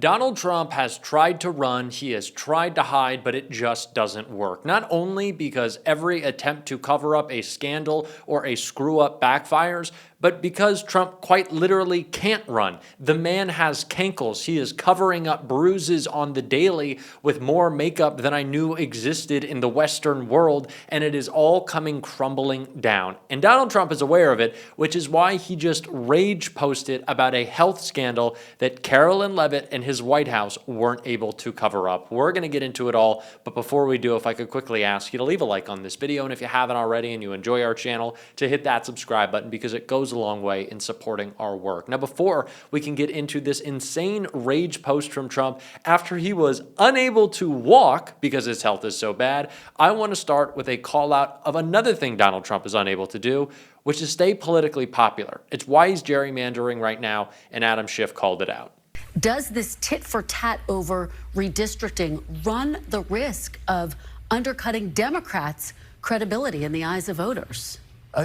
Donald Trump has tried to run, he has tried to hide, but it just doesn't work. Not only because every attempt to cover up a scandal or a screw up backfires, but because Trump quite literally can't run. The man has cankles. He is covering up bruises on the daily with more makeup than I knew existed in the Western world, and it is all coming crumbling down. And Donald Trump is aware of it, which is why he just rage posted about a health scandal that Carolyn Leavitt and his White House weren't able to cover up. We're going to get into it all, but before we do, if I could quickly ask you to leave a like on this video, and if you haven't already and you enjoy our channel, to hit that subscribe button because it goes a long way in supporting our work. Now, before we can get into this insane rage post from Trump after he was unable to walk because his health is so bad, I want to start with a call out of another thing Donald Trump is unable to do, which is stay politically popular. It's why he's gerrymandering right now, and Adam Schiff called it out. Does this tit-for-tat over redistricting run the risk of undercutting Democrats' credibility in the eyes of voters?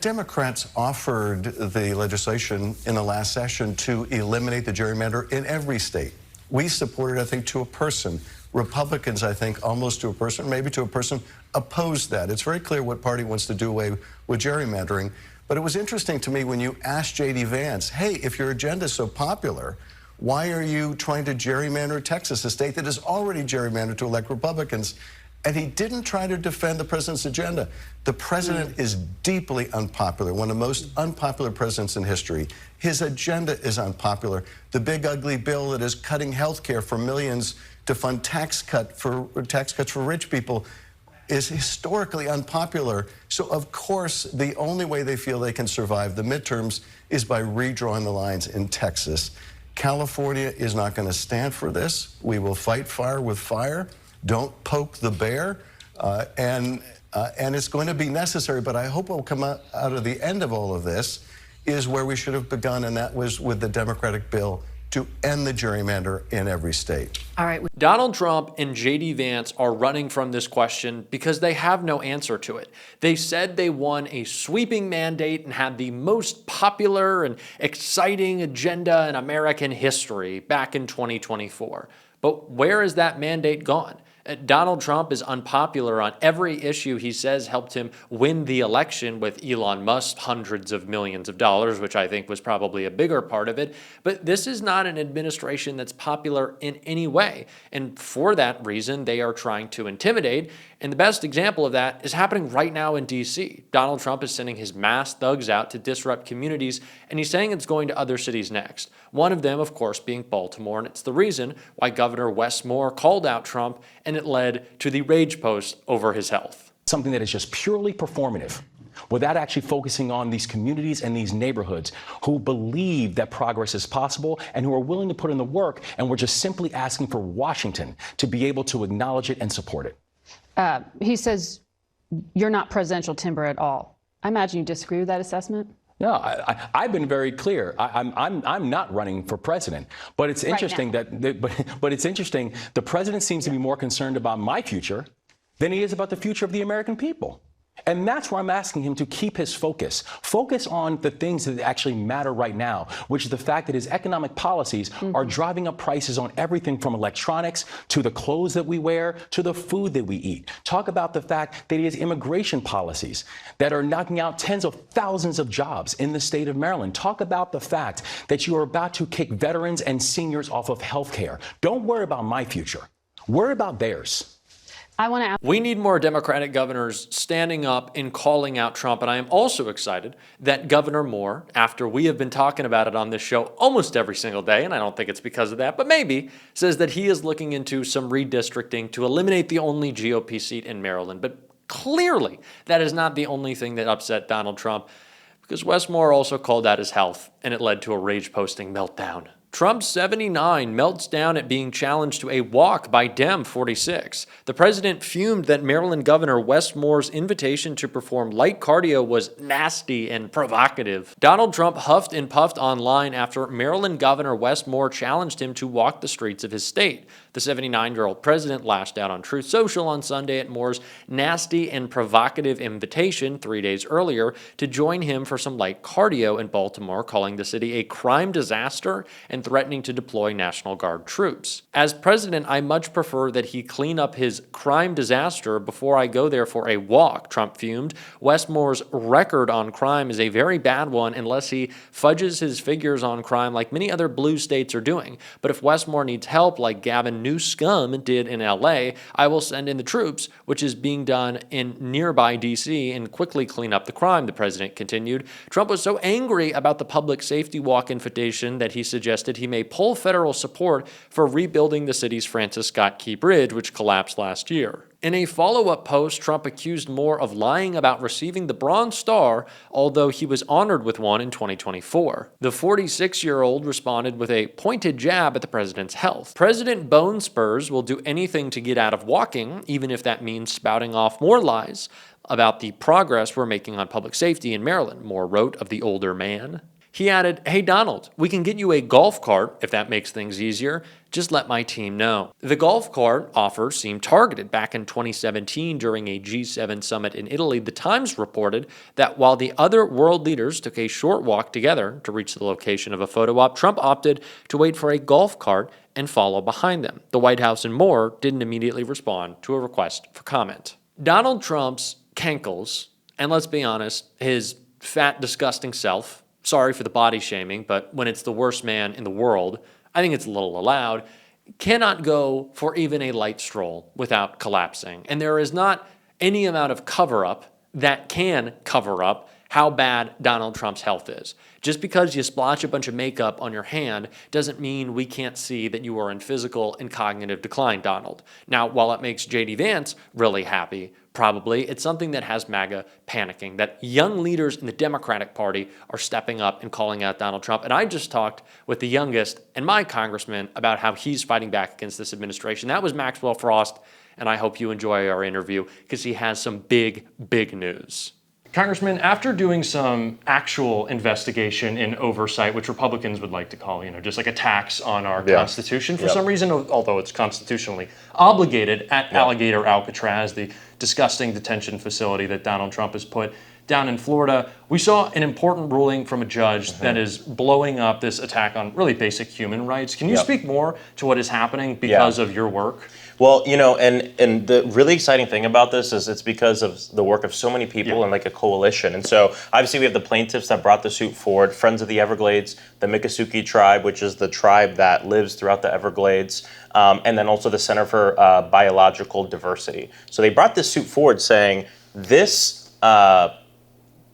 Democrats offered the legislation in the last session to eliminate the gerrymander in every state. We supported, I think, to a person. Republicans, I think, almost to a person, maybe to a person, opposed that. It's very clear what party wants to do away with gerrymandering. But it was interesting to me when you asked J.D. Vance, hey, if your agenda is so popular, why are you trying to gerrymander Texas, a state that is already gerrymandered to elect Republicans? And he didn't try to defend the president's agenda. The president is deeply unpopular, one of the most unpopular presidents in history. His agenda is unpopular. The big ugly bill that is cutting health care for millions to fund tax cuts for rich people is historically unpopular. So of course, the only way they feel they can survive the midterms is by redrawing the lines in Texas. California is not going to stand for this. We will fight fire with fire. Don't poke the bear, and it's going to be necessary, but I hope what will come out of the end of all of this is where we should have begun, and that was with the Democratic bill to end the gerrymander in every state. All right. Donald Trump and J.D. Vance are running from this question because they have no answer to it. They said they won a sweeping mandate and had the most popular and exciting agenda in American history back in 2024. But where is that mandate gone? Donald Trump is unpopular on every issue he says helped him win the election, with Elon Musk hundreds of millions of dollars, which I think was probably a bigger part of it. But this is not an administration that's popular in any way. And for that reason, they are trying to intimidate. And the best example of that is happening right now in D.C. Donald Trump is sending his mass thugs out to disrupt communities, and he's saying it's going to other cities next. One of them, of course, being Baltimore, and it's the reason why Governor Wes Moore called out Trump, and it led to the rage post over his health. Something that is just purely performative, without actually focusing on these communities and these neighborhoods who believe that progress is possible and who are willing to put in the work, and we're just simply asking for Washington to be able to acknowledge it and support it. He says you're not presidential timber at all. I imagine you disagree with that assessment? No, I've been very clear. I'm not running for president, but it's interesting but it's interesting. The president seems to be more concerned about my future than he is about the future of the American people. And that's where I'm asking him to keep his focus on the things that actually matter right now, which is the fact that his economic policies are driving up prices on everything from electronics to the clothes that we wear to the food that we eat. Talk about the fact that he has immigration policies that are knocking out tens of thousands of jobs in the state of Maryland. Talk about the fact that you are about to kick veterans and seniors off of health care. Don't worry about my future. Worry about theirs. We need more Democratic governors standing up and calling out Trump. And I am also excited that Governor Moore, after we have been talking about it on this show almost every single day, and I don't think it's because of that, but maybe, says that he is looking into some redistricting to eliminate the only GOP seat in Maryland. But clearly, that is not the only thing that upset Donald Trump, because Wes Moore also called out his health, and it led to a rage-posting meltdown. Trump 79 melts down at being challenged to a walk by Dem 46. The president fumed that Maryland Governor Wes Moore's invitation to perform light cardio was nasty and provocative. Donald Trump huffed and puffed online after Maryland Governor Wes Moore challenged him to walk the streets of his state. The 79-year-old president lashed out on Truth Social on Sunday at Moore's nasty and provocative invitation 3 days earlier to join him for some light cardio in Baltimore, calling the city a crime disaster and and threatening to deploy National Guard troops. As president, I much prefer that he clean up his crime disaster before I go there for a walk, Trump fumed. Westmore's record on crime is a very bad one unless he fudges his figures on crime like many other blue states are doing. But if Westmore needs help like Gavin Newsom did in LA, I will send in the troops, which is being done in nearby DC, and quickly clean up the crime, the president continued. Trump was so angry about the public safety walk invitation that he suggested he may pull federal support for rebuilding the city's Francis Scott Key Bridge, which collapsed last year. In a follow-up post, Trump accused Moore of lying about receiving the Bronze Star, although he was honored with one in 2024. The 46-year-old responded with a pointed jab at the president's health. President Bone Spurs will do anything to get out of walking, even if that means spouting off more lies about the progress we're making on public safety in Maryland, Moore wrote of the older man. He added, "Hey Donald, we can get you a golf cart if that makes things easier. Just let my team know." The golf cart offer seemed targeted. Back in 2017 during a G7 summit in Italy, The Times reported that while the other world leaders took a short walk together to reach the location of a photo op, Trump opted to wait for a golf cart and follow behind them. The White House and Moore didn't immediately respond to a request for comment. Donald Trump's cankles, and let's be honest, his fat, disgusting self, sorry for the body shaming, but when it's the worst man in the world, I think it's a little allowed, cannot go for even a light stroll without collapsing. And there is not any amount of cover-up that can cover up how bad Donald Trump's health is. Just because you splotch a bunch of makeup on your hand doesn't mean we can't see that you are in physical and cognitive decline, Donald. Now, while it makes J.D. Vance really happy, probably, it's something that has MAGA panicking, that young leaders in the Democratic Party are stepping up and calling out Donald Trump. And I just talked with the youngest and my congressman about how he's fighting back against this administration. That was Maxwell Frost, and I hope you enjoy our interview because he has some big, big news. Congressman, after doing some actual investigation and oversight, which Republicans would like to call, just like a tax on our Constitution, for some reason, although it's constitutionally obligated, at Alligator Alcatraz, the disgusting detention facility that Donald Trump has put down in Florida, we saw an important ruling from a judge that is blowing up this attack on really basic human rights. Can you speak more to what is happening because of your work? Well, and the really exciting thing about this is it's because of the work of so many people and like a coalition. And so obviously we have the plaintiffs that brought the suit forward, Friends of the Everglades, the Miccosukee tribe, which is the tribe that lives throughout the Everglades, and then also the Center for Biological Diversity. So they brought this suit forward saying this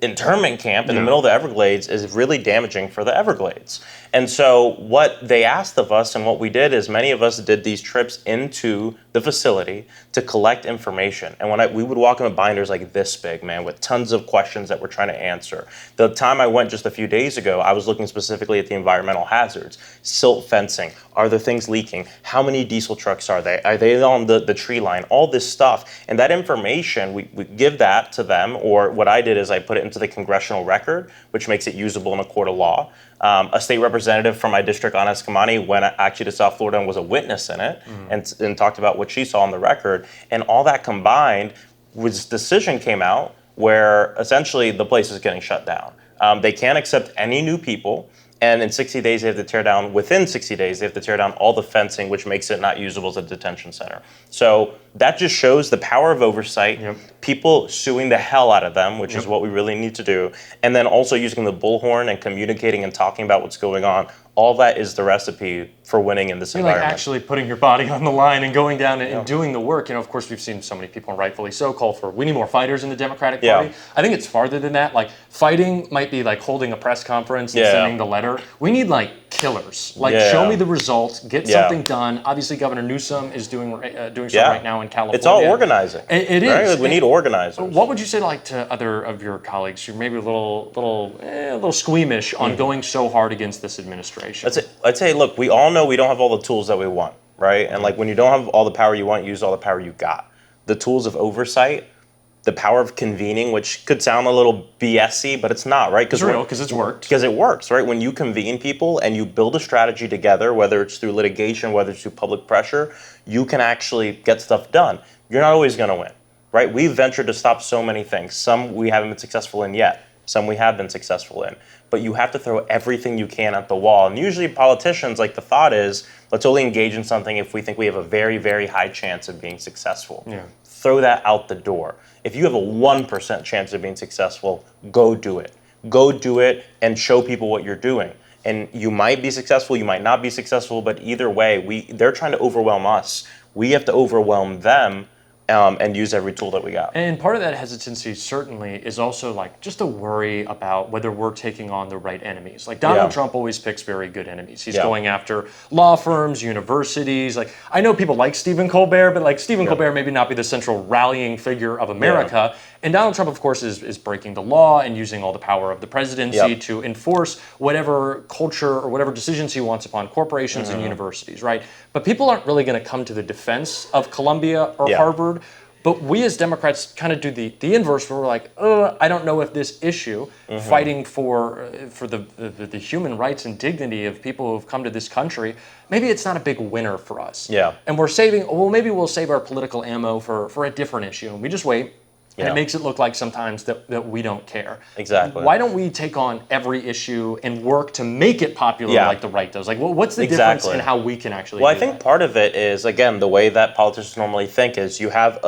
internment camp in the middle of the Everglades is really damaging for the Everglades. And so what they asked of us and what we did is many of us did these trips into the facility to collect information. And when we would walk in with binders like this big, man, with tons of questions that we're trying to answer. The time I went just a few days ago, I was looking specifically at the environmental hazards, silt fencing, are there things leaking? How many diesel trucks are they? Are they on the tree line? All this stuff. And that information, we give that to them, or what I did is I put it into the congressional record, which makes it usable in a court of law. A state representative from my district, Anna Escamani, went actually to South Florida and was a witness in it and talked about what she saw on the record. And all that combined, this decision came out where essentially the place is getting shut down. They can't accept any new people. And in 60 days, they have to tear down, within 60 days, they have to tear down all the fencing, which makes it not usable as a detention center. So that just shows the power of oversight, people suing the hell out of them, which is what we really need to do, and then also using the bullhorn and communicating and talking about what's going on. All that is the recipe for winning in this environment. Like actually putting your body on the line and going down and doing the work. Of course, we've seen so many people, rightfully so, call for we need more fighters in the Democratic Party. I think it's farther than that. Like fighting might be like holding a press conference and sending the letter. We need like killers. Like show me the results, get something done. Obviously, Governor Newsom is doing something right now in California. It's all organizing. It is. Right? Like we need organizers. What would you say like to other of your colleagues who maybe a little squeamish on going so hard against this administration? I'd say, look, we all know we don't have all the tools that we want, right? And like when you don't have all the power you want, use all the power you got. The tools of oversight, the power of convening, which could sound a little BS-y, but it's not, right? It's real, because it's worked. Because it works, right? When you convene people and you build a strategy together, whether it's through litigation, whether it's through public pressure, you can actually get stuff done. You're not always going to win, right? We've ventured to stop so many things. Some we haven't been successful in yet. some we have been successful in. But you have to throw everything you can at the wall. And usually politicians, like the thought is, let's only engage in something if we think we have a very, very high chance of being successful. Yeah. Throw that out the door. If you have a 1% chance of being successful, go do it. Go do it and show people what you're doing. And you might be successful, you might not be successful, but either way, they're trying to overwhelm us. We have to overwhelm them and use every tool that we got. And part of that hesitancy certainly is also like just a worry about whether we're taking on the right enemies. Like Donald Trump always picks very good enemies. He's going after law firms, universities. Like I know people like Stephen Colbert, but like Stephen Colbert maybe not be the central rallying figure of America. And Donald Trump, of course, is breaking the law and using all the power of the presidency to enforce whatever culture or whatever decisions he wants upon corporations and universities, right? But people aren't really going to come to the defense of Columbia or Harvard. But we as Democrats kind of do the inverse, where we're like, I don't know if this issue, fighting for the human rights and dignity of people who have come to this country, maybe it's not a big winner for us. Yeah. And maybe we'll save our political ammo for a different issue. And we just wait. And it makes it look like sometimes that we don't care. Exactly. Why don't we take on every issue and work to make it popular like the right does? Like, what's the difference in how we can actually do I think part of it is, again, the way that politicians normally think is you have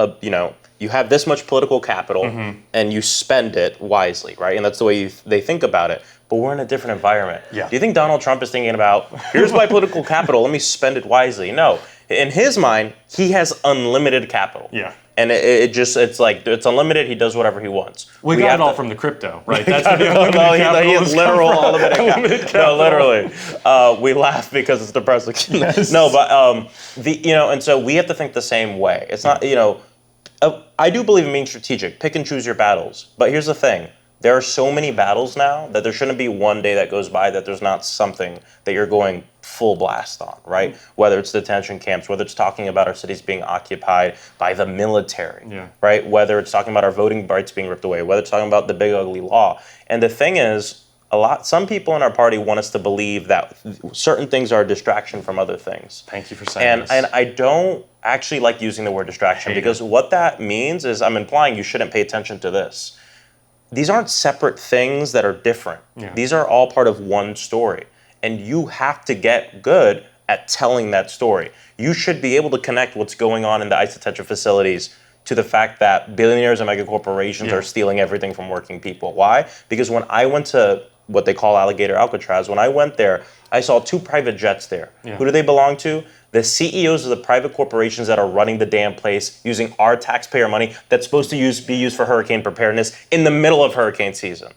you have this much political capital and you spend it wisely, right? And that's the way they think about it. But we're in a different environment. Yeah. Do you think Donald Trump is thinking about, here's my political capital, let me spend it wisely? No. In his mind, he has unlimited capital. Yeah. And it's like, it's unlimited, he does whatever he wants. We got it all from the crypto, right? That's what the unlimited capital he has literal unlimited capital. No, literally. We laugh because it's depressing. No, but, and so we have to think the same way. It's not, I do believe in being strategic. Pick and choose your battles. But here's the thing. There are so many battles now that there shouldn't be one day that goes by that there's not something that you're going full blast on, right? Whether it's detention camps, whether it's talking about our cities being occupied by the military, right? Whether it's talking about our voting rights being ripped away, whether it's talking about the big ugly law. And the thing is, some people in our party want us to believe that certain things are a distraction from other things. Thank you for saying this. And I don't actually like using the word distraction because what that means is I'm implying you shouldn't pay attention to this. These aren't separate things that are different. These are all part of one story. And you have to get good at telling that story. You should be able to connect what's going on in the ICE detention facilities to the fact that billionaires and mega corporations are stealing everything from working people. Why? Because when I went to what they call Alligator Alcatraz, when I went there, I saw 2 private jets there. Who do they belong to? The CEOs of the private corporations that are running the damn place using our taxpayer money that's supposed to be used for hurricane preparedness in the middle of hurricane season.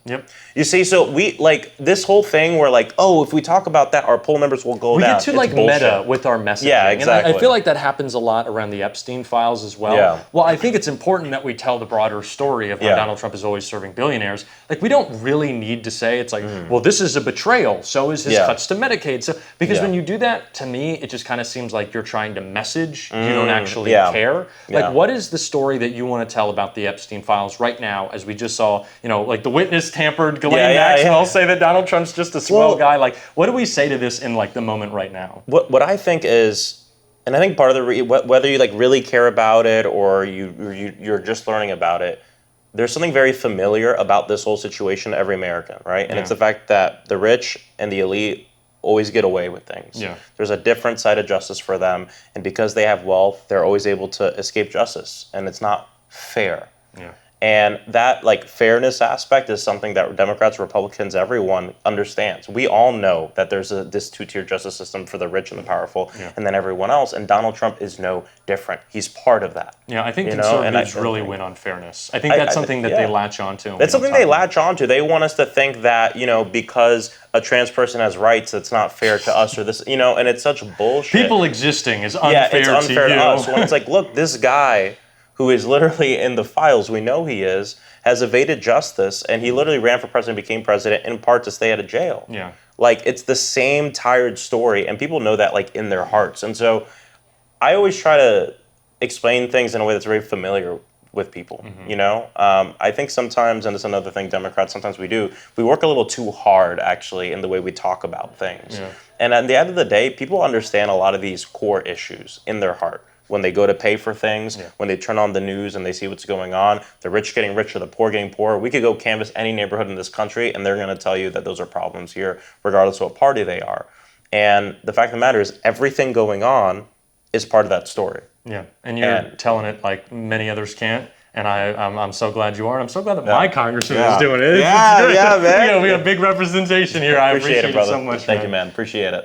You see, so we this whole thing where if we talk about that, our poll numbers will go down. We get too meta with our messaging. Yeah, exactly. And I feel like that happens a lot around the Epstein files as well. Well, I think it's important that we tell the broader story of how Donald Trump is always serving billionaires. Like, we don't really need to say it's like, well, this is a betrayal. So is his cuts to Medicaid. So because when you do that, to me, it just kind of seems like you're trying to message. You don't actually care. Like, what is the story that you want to tell about the Epstein files right now, as we just saw, like the witness tampered, Ghislaine Maxwell say that Donald Trump's just a swell guy. Like, what do we say to this in the moment right now? What I think is, and I think part of the whether you really care about it or you're just learning about it, there's something very familiar about this whole situation to every American, right? And it's the fact that the rich and the elite always get away with things. There's a different side of justice for them, and because they have wealth, they're always able to escape justice, and it's not fair. And that fairness aspect is something that Democrats, Republicans, everyone understands. We all know that there's this 2-tier justice system for the rich and the powerful, and then everyone else. And Donald Trump is no different. He's part of that. I think conservatives really win on fairness. I think that's something that they latch onto. That's something they latch onto. They want us to think that because a trans person has rights, it's not fair to us, or this, and it's such bullshit. People existing is unfair it's unfair to you. us. When it's like, look, this guy who is literally in the files, we know he is, has evaded justice, and he literally ran for president, became president, in part to stay out of jail. It's the same tired story, and people know that in their hearts. And so I always try to explain things in a way that's very familiar with people, I think sometimes, and this is another thing Democrats sometimes we work a little too hard, actually, in the way we talk about things. And at the end of the day, people understand a lot of these core issues in their heart. when they go to pay for things, when they turn on the news and they see what's going on, the rich getting richer, the poor getting poorer. We could go canvass any neighborhood in this country and they're going to tell you that those are problems here, regardless of what party they are. And the fact of the matter is everything going on is part of that story. Yeah, and you're telling it like many others can't. And I'm so glad you are. And I'm so glad that my congressman is doing it. Yeah, man. We got big representation here. I appreciate it brother. so much. Thank you, man. Appreciate it.